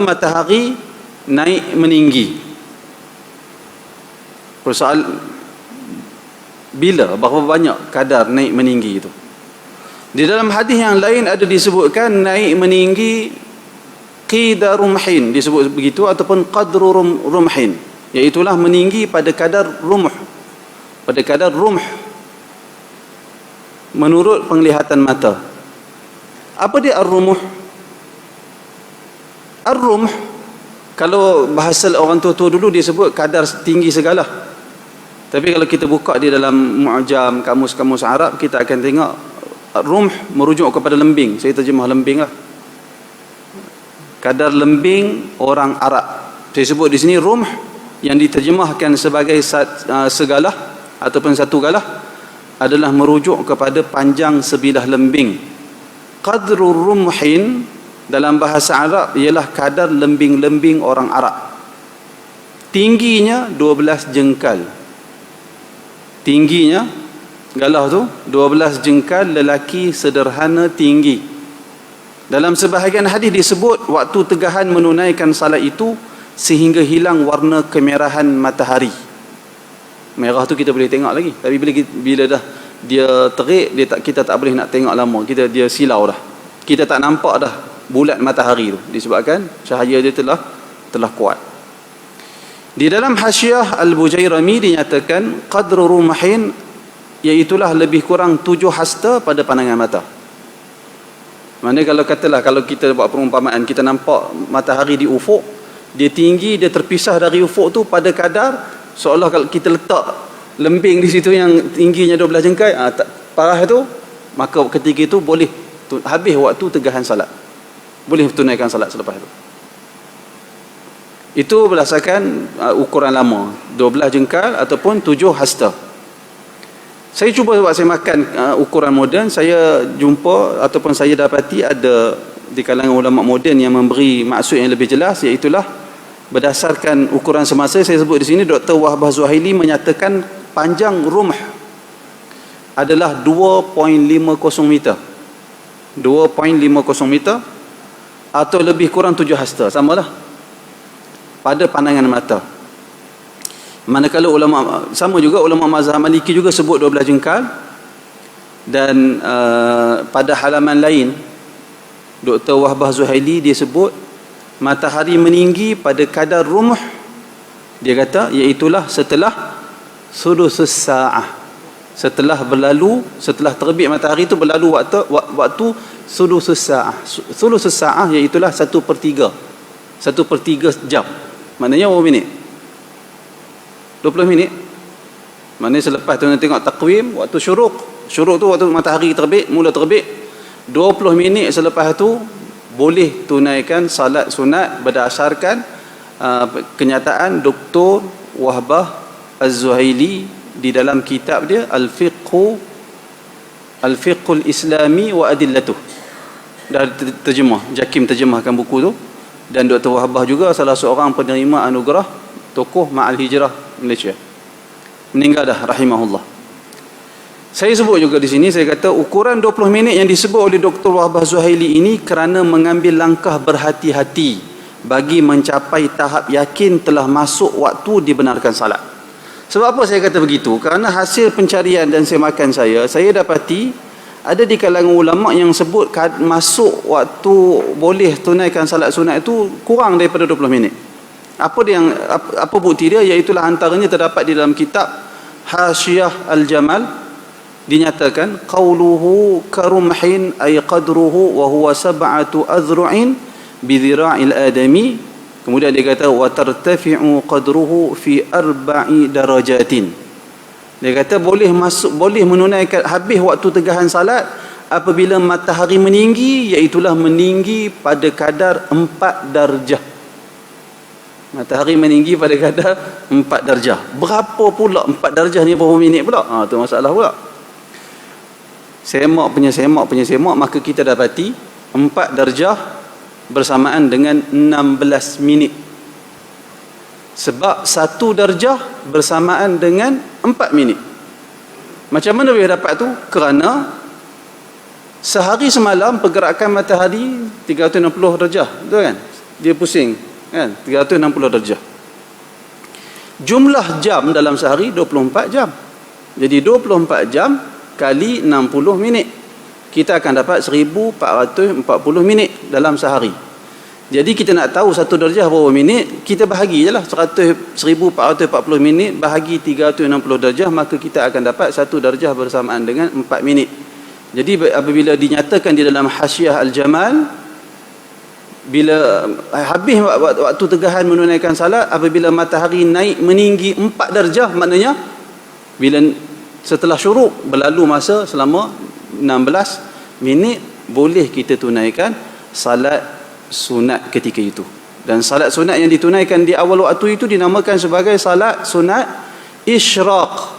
matahari naik meninggi. Persoalan bila, berapa banyak kadar naik meninggi itu. Di dalam hadis yang lain ada disebutkan naik meninggi qidar rumhin, disebut begitu, ataupun qadru rumhin, iaitulah meninggi pada kadar rumh, pada kadar rumh menurut penglihatan mata. Apa dia ar-rumuh? Ar-rumuh, kalau bahasa orang tua-tua dulu dia sebut kadar tinggi segala. Tapi kalau kita buka di dalam mu'jam, kamus-kamus Arab, kita akan tengok rumh merujuk kepada lembing. Saya terjemah lembing lah. Kadar lembing orang Arab. Saya sebut di sini rumh yang diterjemahkan sebagai segalah ataupun satu galah adalah merujuk kepada panjang sebilah lembing. Qadrul rumhin dalam bahasa Arab ialah kadar lembing-lembing orang Arab. Tingginya 12 jengkal. Tingginya galah tu 12 jengkal, lelaki sederhana tinggi. Dalam sebahagian hadis disebut waktu tegahan menunaikan salat itu sehingga hilang warna kemerahan matahari. Merah tu kita boleh tengok lagi, tapi bila dah dia terik, kita tak boleh nak tengok lama. Dia silau dah. Kita tak nampak dah bulat matahari tu disebabkan cahaya dia telah kuat. Di dalam Hasyiah Al-Bujairami dinyatakan qadru rumhin, iaitulah lebih kurang 7 hasta pada pandangan mata. Maksudnya kalau kita buat perumpamaan, kita nampak matahari di ufuk, dia tinggi, dia terpisah dari ufuk tu pada kadar seolah kalau kita letak lembing di situ yang tingginya 12 jengkai, parah tu, maka ketika itu boleh habis waktu tegahan salat, boleh tunaikan salat selepas itu. Itu berdasarkan ukuran lama, 12 jengkal ataupun 7 hasta. Saya cuba buat, saya makan ukuran moden. Saya jumpa ataupun saya dapati ada di kalangan ulama moden yang memberi maksud yang lebih jelas, iaitulah berdasarkan ukuran semasa. Saya sebut di sini Dr. Wahbah Zuhaili menyatakan panjang rumh adalah 2.50 meter. 2.50 meter atau lebih kurang 7 hasta, samalah pada pandangan mata. Manakala ulama, sama juga ulama mazhab Maliki juga sebut 12 jengkal. Dan pada halaman lain Dr. Wahbah Zuhaili dia sebut matahari meninggi pada kadar rumh, dia kata iaitulah setelah sudusus sa'ah, setelah terbit matahari itu berlalu waktu sudusus sa'ah. Sudusus sa'ah iaitulah 1/3 jam. Maknanya berapa minit? 20 minit. Maknanya selepas tu nak tengok takwim, waktu syuruk tu waktu matahari terbit, mula terbit, 20 minit selepas tu boleh tunaikan salat sunat berdasarkan kenyataan Dr. Wahbah Az-Zuhaili di dalam kitab dia Al-Fiqhul Islami wa Adillatuh. Dah terjemah, Jakim terjemahkan buku tu. Dan Dr. Wahbah juga salah seorang penerima anugerah tokoh Ma'al Hijrah Malaysia. Meninggal dah rahimahullah. Saya sebut juga di sini, saya kata ukuran 20 minit yang disebut oleh Dr. Wahbah Zuhaili ini kerana mengambil langkah berhati-hati bagi mencapai tahap yakin telah masuk waktu dibenarkan salat. Sebab apa saya kata begitu? Kerana hasil pencarian dan semakan saya dapati ada di kalangan ulama yang sebut masuk waktu boleh tunaikan salat sunat itu kurang daripada 20 minit. Apa bukti dia? Iaitulah antaranya terdapat di dalam kitab Hasyiah Al-Jamal, dinyatakan qauluhu karumhin ay qadruhu wa huwa sab'atu azru'in bi dhira'il adami. Kemudian dia kata wa tartafi'u qadruhu fi 4 darajatin. Dia kata boleh menunaikan habis waktu tegahan salat apabila matahari meninggi, iaitulah meninggi pada kadar 4 darjah. Matahari meninggi pada kadar 4 darjah. Berapa pula 4 darjah ni, berapa minit pula? Tu masalah pula. Semak, maka kita dapati 4 darjah bersamaan dengan 16 minit. Sebab 1 darjah bersamaan dengan 4 minit. Macam mana boleh dapat tu? Kerana sehari semalam pergerakan matahari 360 darjah, betul kan? dia pusing kan, 360 darjah. Jumlah jam dalam sehari 24 jam. Jadi 24 jam kali 60 minit, kita akan dapat 1440 minit dalam sehari. Jadi kita nak tahu 1 darjah berapa minit, kita bahagi je lah 1440 minit bahagi 360 darjah, maka kita akan dapat 1 darjah bersamaan dengan 4 minit. Jadi apabila dinyatakan di dalam Hasyiah Al-Jamal, bila habis waktu tegahan menunaikan salat, apabila matahari naik meninggi 4 darjah, maknanya bila setelah syuruk berlalu masa selama 16 minit, boleh kita tunaikan salat sunat ketika itu. Dan salat sunat yang ditunaikan di awal waktu itu dinamakan sebagai salat sunat isyraq.